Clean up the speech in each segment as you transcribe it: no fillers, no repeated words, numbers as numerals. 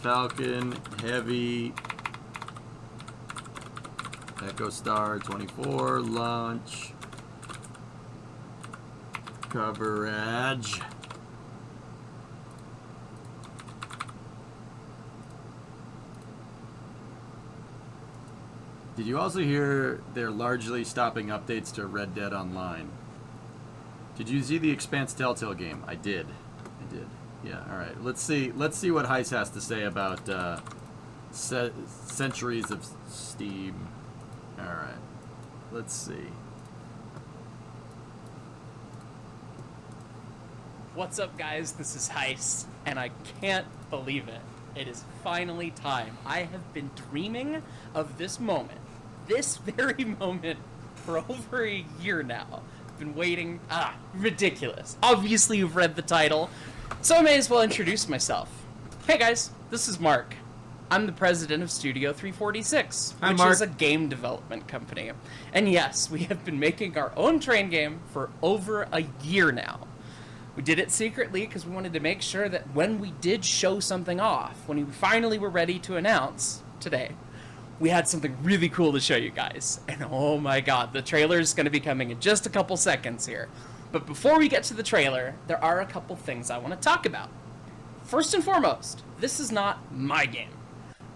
Falcon Heavy Echo Star 24 launch coverage. Did you also hear they're largely stopping updates to Red Dead Online? Did you see the Expanse Telltale game? I did. Yeah, alright. Let's see what Heist has to say about Centuries of Steam. Alright. Let's see. What's up, guys? This is Heist, and I can't believe it. It is finally time. I have been dreaming of this moment, this very moment, for over a year now. I've been waiting. Ridiculous. Obviously, you've read the title, so I may as well introduce myself. Hey, guys, this is Mark. I'm the president of Studio 346, which is a game development company. And yes, we have been making our own train game for over a year now. We did it secretly because we wanted to make sure that when we did show something off, when we finally were ready to announce today, we had something really cool to show you guys. And oh my god, the trailer is going to be coming in just a couple seconds here. But before we get to the trailer, there are a couple things I want to talk about. First and foremost, this is not my game.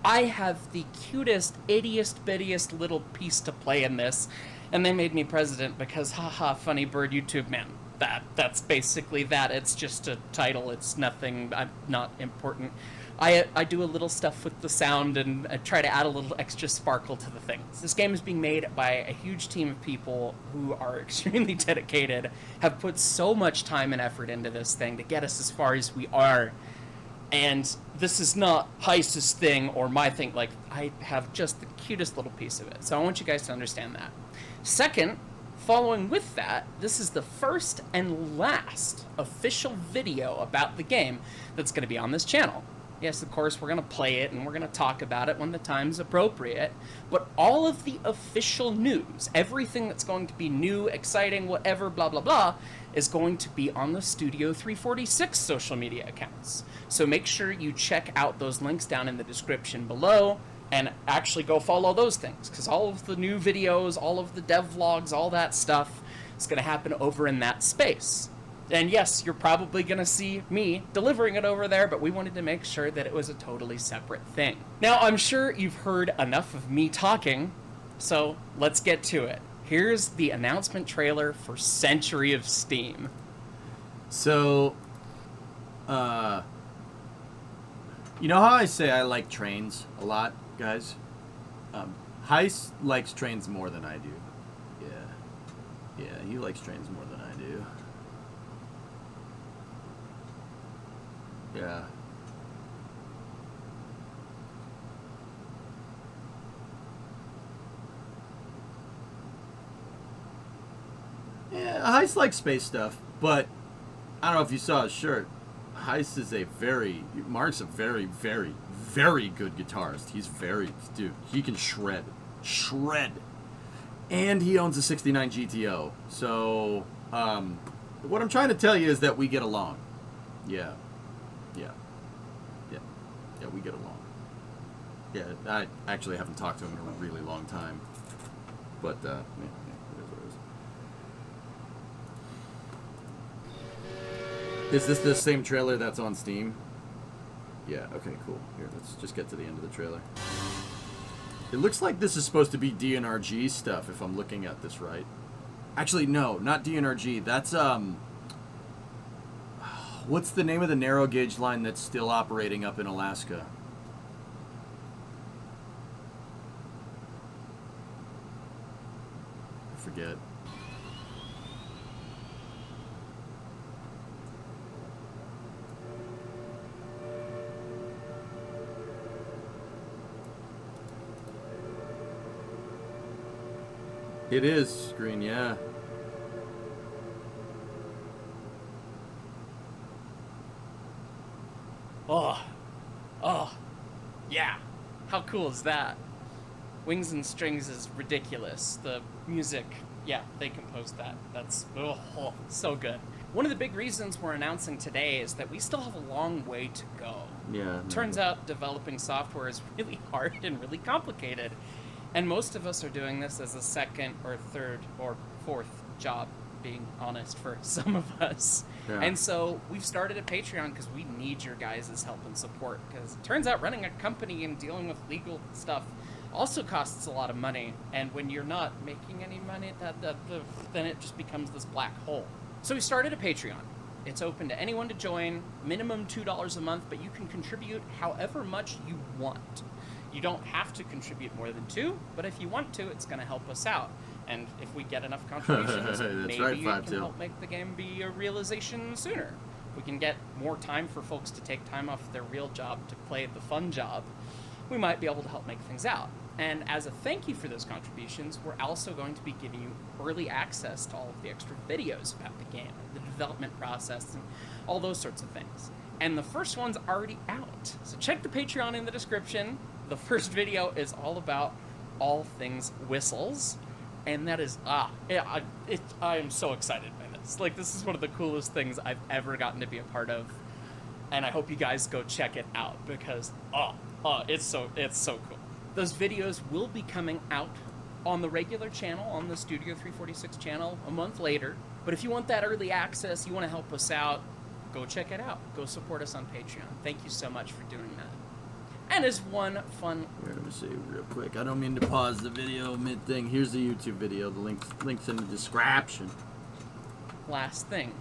I have the cutest, ittiest, bittiest little piece to play in this, and they made me president because, haha, funny bird YouTube man. That's basically that. It's just a title. It's nothing. I'm not important. I do a little stuff with the sound and I try to add a little extra sparkle to the things. This game is being made by a huge team of people who are extremely dedicated, have put so much time and effort into this thing to get us as far as we are. And this is not Heist's thing or my thing. Like, I have just the cutest little piece of it. So I want you guys to understand that. Second, following with that, this is the first and last official video about the game that's going to be on this channel. Yes, of course, we're going to play it and we're going to talk about it when the time's appropriate, but all of the official news, everything that's going to be new, exciting, whatever, blah, blah, blah, is going to be on the Studio 346 social media accounts. So make sure you check out those links down in the description below and actually go follow those things, because all of the new videos, all of the dev vlogs, all that stuff is going to happen over in that space. And yes, you're probably going to see me delivering it over there, but we wanted to make sure that it was a totally separate thing. Now, I'm sure you've heard enough of me talking, so let's get to it. Here's the announcement trailer for Century of Steam. So, you know how I say I like trains a lot, guys? Heist likes trains more than I do. Yeah, he likes trains more than I do. Yeah. Yeah, Heist likes space stuff, but I don't know if you saw his shirt. Heist is Mark's a very, very, very good guitarist. Dude, he can shred. And he owns a 69 GTO. So, what I'm trying to tell you is that we get along. Yeah, we get along. Yeah, I actually haven't talked to him in a really long time. But, it is what it is. Is this the same trailer that's on Steam? Yeah, okay, cool. Here, let's just get to the end of the trailer. It looks like this is supposed to be DNRG stuff, if I'm looking at this right. Actually, no, not DNRG. That's, what's the name of the narrow gauge line that's still operating up in Alaska? I forget. It is green, yeah. Oh, yeah. How cool is that? Wings and Strings is ridiculous. The music, yeah, they composed that. That's so good. one of the big reasons we're announcing today is that we still have a long way to go. Yeah. Turns out developing software is really hard and really complicated. And most of us are doing this as a second or third or fourth job, being honest, for some of us. Yeah. And so we've started a Patreon because we need your guys' help and support. Because it turns out running a company and dealing with legal stuff also costs a lot of money. And when you're not making any money, then it just becomes this black hole. So we started a Patreon. It's open to anyone to join, minimum $2 a month, but you can contribute however much you want. You don't have to contribute more than $2, but if you want to, it's going to help us out. And if we get enough contributions, maybe right, it can help make the game be a realization sooner. We can get more time for folks to take time off their real job to play the fun job. We might be able to help make things out. And as a thank you for those contributions, we're also going to be giving you early access to all of the extra videos about the game, the development process, and all those sorts of things. And the first one's already out. So check the Patreon in the description. The first video is all about all things whistles. And that is, I am so excited by this. Like, this is one of the coolest things I've ever gotten to be a part of. And I hope you guys go check it out because, it's so cool. Those videos will be coming out on the regular channel, on the Studio 346 channel, a month later. But if you want that early access, you want to help us out, go check it out. Go support us on Patreon. Thank you so much for doing that. And as one fun... Here, let me see real quick. I don't mean to pause the video mid-thing. Here's the YouTube video. The link's in the description. Last thing.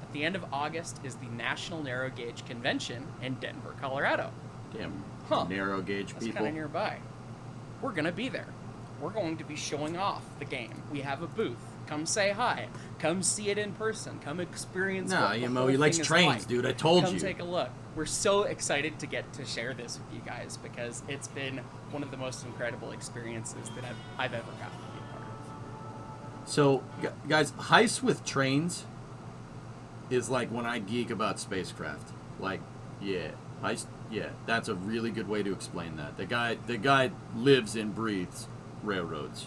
At the end of August is the National Narrow Gauge Convention in Denver, Colorado. Damn, Huh. narrow gauge That's people. kind of nearby. We're going to be there. We're going to be showing off the game. We have a booth. Come say hi. Come see it in person. Come experience No, what the Yemo, whole he likes thing is trains, like. dude. I told Come you. take a look. We're so excited to get to share this with you guys because it's been one of the most incredible experiences that I've ever gotten to be a part of. So, guys, heist with trains is like when I geek about spacecraft. Like, yeah, heist. Yeah, that's a really good way to explain that. The guy lives and breathes railroads.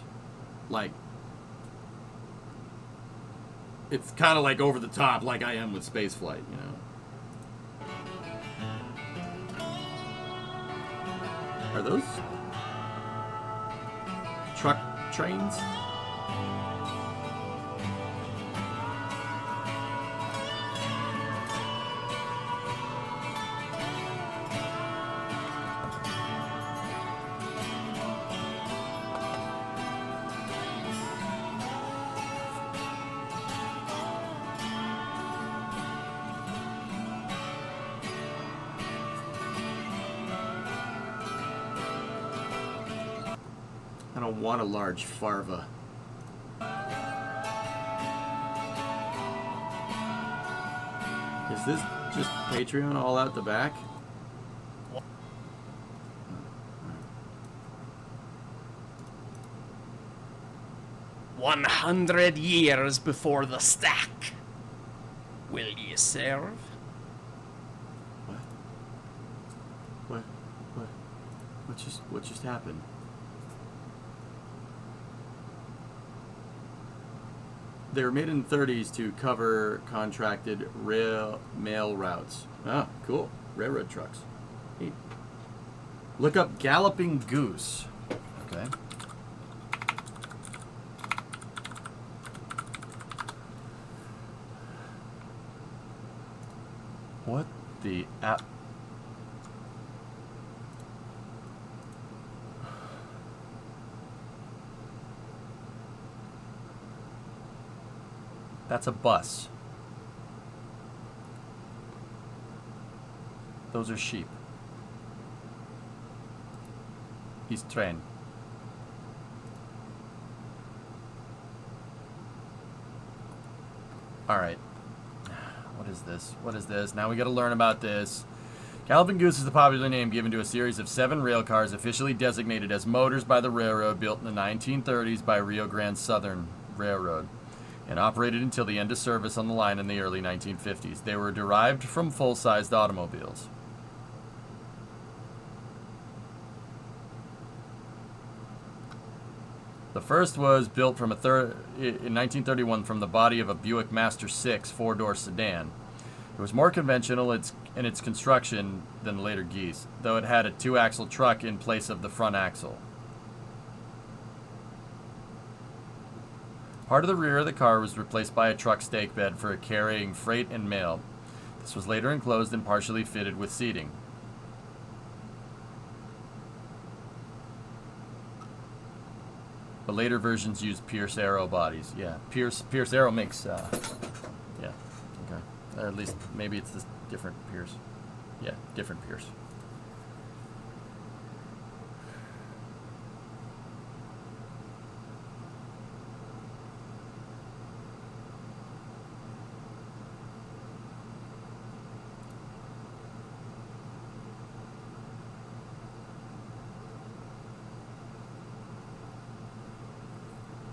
Like, it's kind of like over the top, like I am with spaceflight, you know. Are those truck trains? I don't want a large farva. Is this just Patreon all out the back? 100 years before the stack. Will ye serve? What just happened? They were made in the 30s to cover contracted mail routes. Ah, cool. Railroad trucks. Neat. Look up Galloping Goose. Okay. What the app? That's a bus. Those are sheep. He's train. Alright. What is this? What is this? Now we gotta learn about this. Galloping Goose is the popular name given to a series of 7 rail cars officially designated as motors by the railroad, built in the 1930s by Rio Grande Southern Railroad, and operated until the end of service on the line in the early 1950s. They were derived from full-sized automobiles. The first was built from in 1931 from the body of a Buick Master 6 four-door sedan. It was more conventional in its construction than the later Geese, though it had a two-axle truck in place of the front axle. Part of the rear of the car was replaced by a truck stake bed for carrying freight and mail. This was later enclosed and partially fitted with seating. The later versions used Pierce Arrow bodies. Yeah, Pierce Arrow makes, yeah, okay. Or at least, maybe it's this different Pierce. Yeah, different Pierce.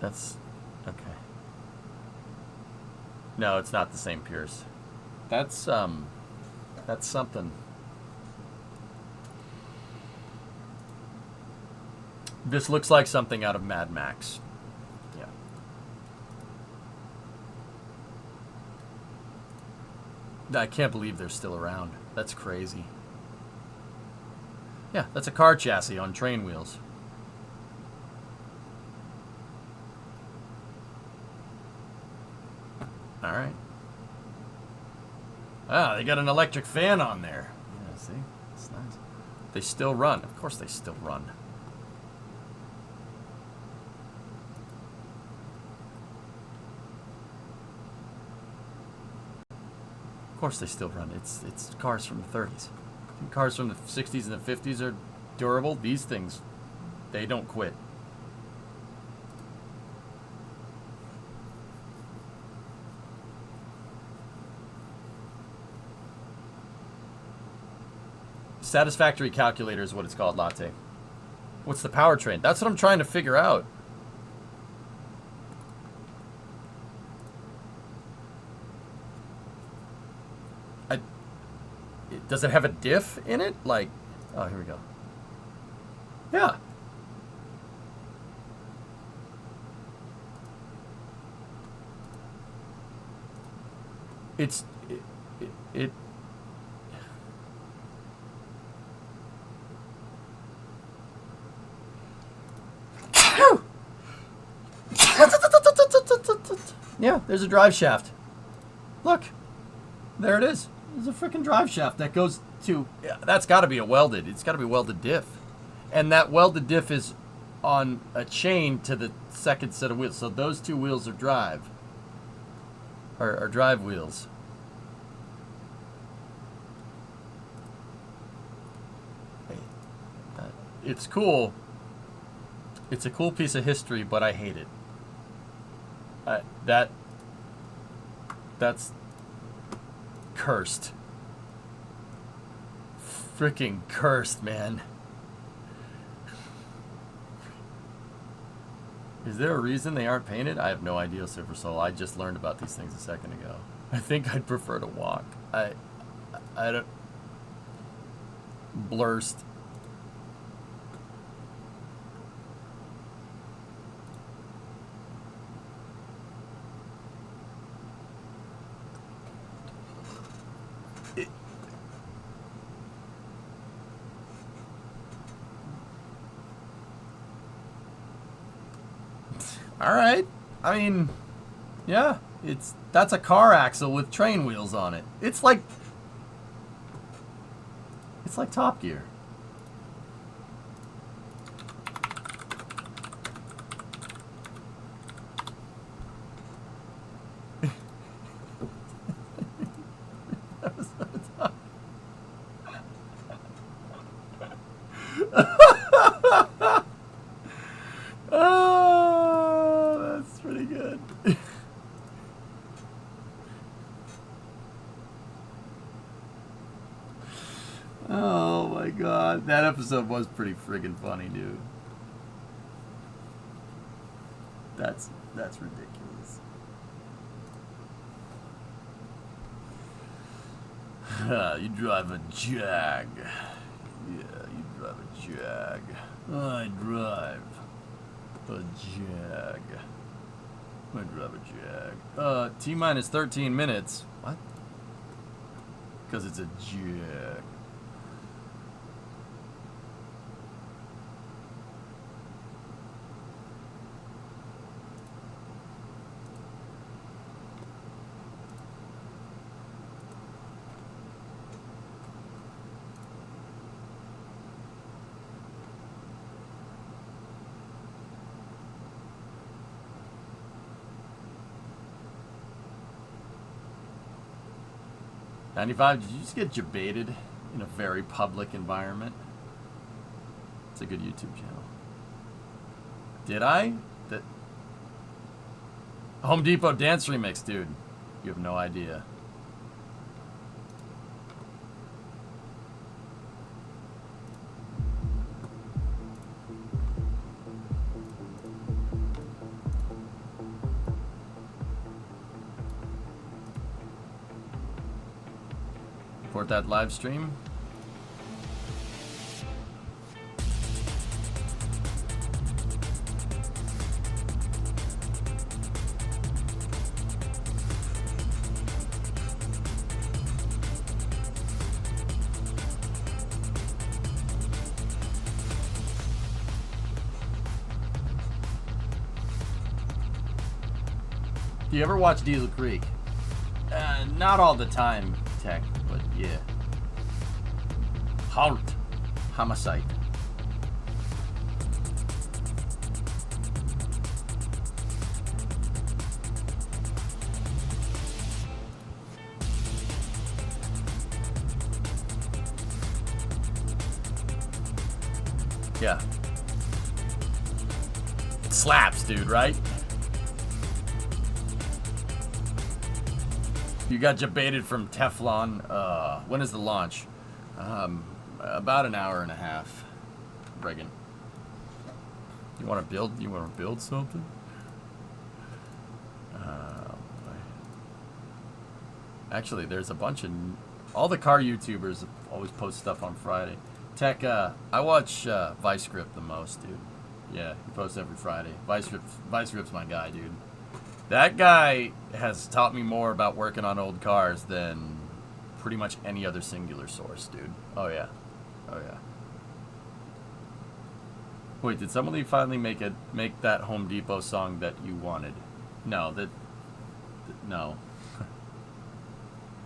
That's okay. No, it's not the same Pierce. That's something. This looks like something out of Mad Max. Yeah. I can't believe they're still around. That's crazy. Yeah, that's a car chassis on train wheels. All right. Ah, they got an electric fan on there. Yeah, see? It's nice. They still run. Of course they still run. Of course they still run. It's cars from the 30s. Cars from the 60s and the 50s are durable. These things, they don't quit. Satisfactory calculator is what it's called, Latte. What's the powertrain? That's what I'm trying to figure out. Does it have a diff in it? Like, oh, here we go. Yeah. It yeah, there's a drive shaft. Look, there it is. There's a freaking drive shaft that goes to, yeah, that's got to be it's got to be a welded diff. And that welded diff is on a chain to the second set of wheels. So those two wheels are drive wheels. It's cool. It's a cool piece of history, but I hate it. That's cursed. Freaking cursed, man. Is there a reason they aren't painted? I have no idea, Silver Soul. I just learned about these things a second ago. I think I'd prefer to walk. I don't... Blurst. All right. I mean, yeah, that's a car axle with train wheels on it. It's like Top Gear. That was so tough. Oh, that's pretty good. Oh my god, that episode was pretty friggin' funny, dude. That's ridiculous. You drive a Jag. Yeah, you drive a Jag. I drive A Jag. I'd drive a Jag. T-minus 13 minutes. What? Because it's a Jag. $95, did you just get debated in a very public environment? It's a good YouTube channel. Did I? That Home Depot dance remix, dude. You have no idea. Report that live stream. Do you ever watch Diesel Creek? Not all the time, Tech, but yeah. Halt. Homicide. Yeah. It slaps, dude, right? You got debated from Teflon. When is the launch? About an hour and a half. Reagan. You want to build? You want to build something? Actually, there's a bunch of all the car YouTubers always post stuff on Friday. Tech. I watch Vice Grip the most, dude. Yeah, he posts every Friday. Vice Grip's my guy, dude. That guy has taught me more about working on old cars than pretty much any other singular source, dude. Oh, yeah. Oh, yeah. Wait, did somebody finally make that Home Depot song that you wanted? No, no.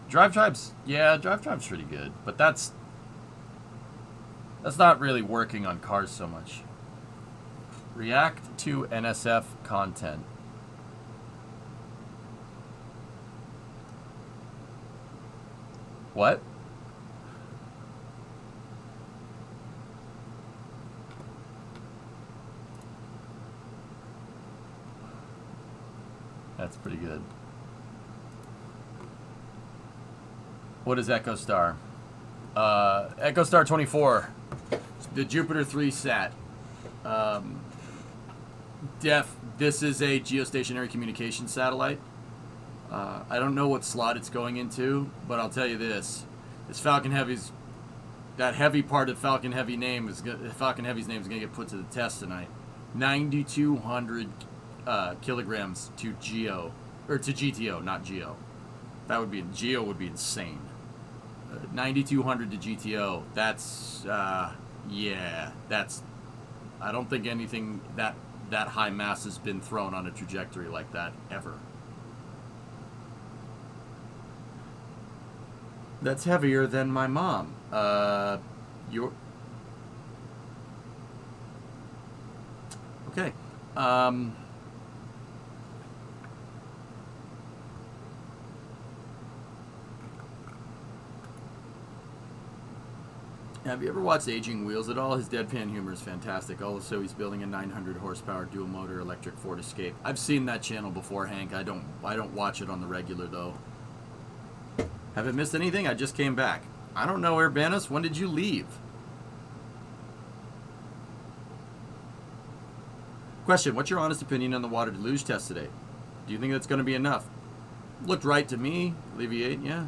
Drive Tribe's pretty good, but that's not really working on cars so much. React to NSF content. What? That's pretty good. What is Echo Star? Echo Star 24. The Jupiter 3 sat. This is a geostationary communication satellite. I don't know what slot it's going into, but I'll tell you this: Falcon Heavy's that heavy part of Falcon Heavy's name is gonna get put to the test tonight. 9,200 kilograms to GTO, not Geo. That would be Geo would be insane. 9,200 to GTO. That's yeah. That's I don't think anything that high mass has been thrown on a trajectory like that ever. That's heavier than my mom. You're... Okay. Have you ever watched Aging Wheels at all? His deadpan humor is fantastic. Also, he's building a 900 horsepower dual motor electric Ford Escape. I've seen that channel before, Hank. I don't watch it on the regular though. Haven't missed anything? I just came back. I don't know, Urbanus. When did you leave? Question, what's your honest opinion on the water deluge test today? Do you think that's going to be enough? Looked right to me. Alleviate, yeah.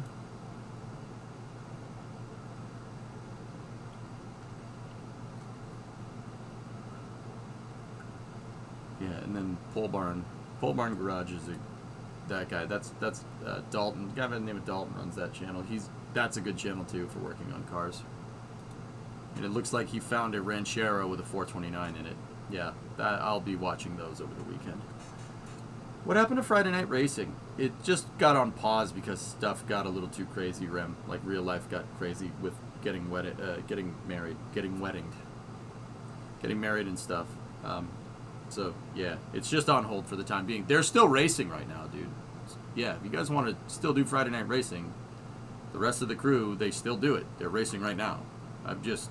and then Pole Barn Garage is that guy. That's Dalton. The guy by the name of Dalton runs that channel. That's a good channel too for working on cars. And it looks like he found a Ranchero with a 429 in it. Yeah, I'll be watching those over the weekend. What happened to Friday Night Racing? It just got on pause because stuff got a little too crazy, Rem. Like real life got crazy with getting married and stuff. So yeah, it's just on hold for the time being. They're still racing right now, dude. Yeah, if you guys want to still do Friday Night Racing, the rest of the crew, they still do it. They're racing right now. I'm just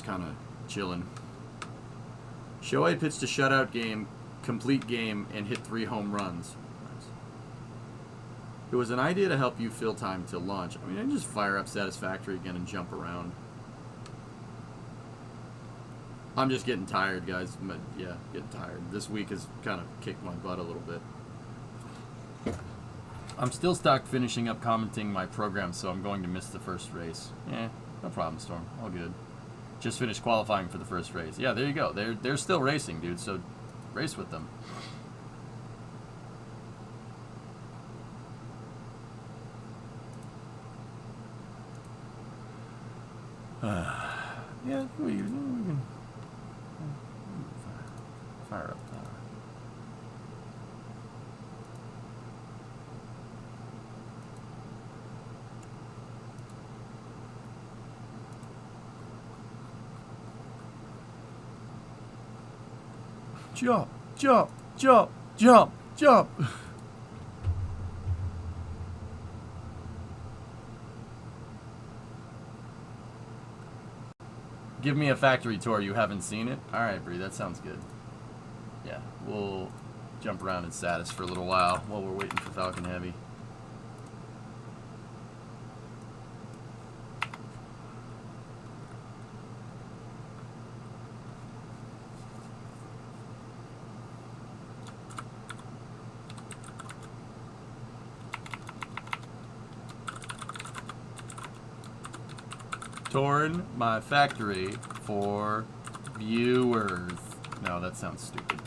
kind of chilling. Shohei pitched a shutout game, complete game, and hit 3 home runs. Nice. It was an idea to help you fill time till launch. I mean, I can just fire up Satisfactory again and jump around. I'm just getting tired, guys. But yeah, getting tired. This week has kind of kicked my butt a little bit. I'm still stuck finishing up commenting my program, so I'm going to miss the first race. Yeah, no problem, Storm. All good. Just finished qualifying for the first race. Yeah, there you go. They're still racing, dude. So race with them. Yeah, we can fire up. Jump, jump, jump, jump, jump. Give me a factory tour. You haven't seen it? All right, Bree, that sounds good. Yeah, we'll jump around in status for a little while we're waiting for Falcon Heavy. Touring my factory for viewers. No, that sounds stupid.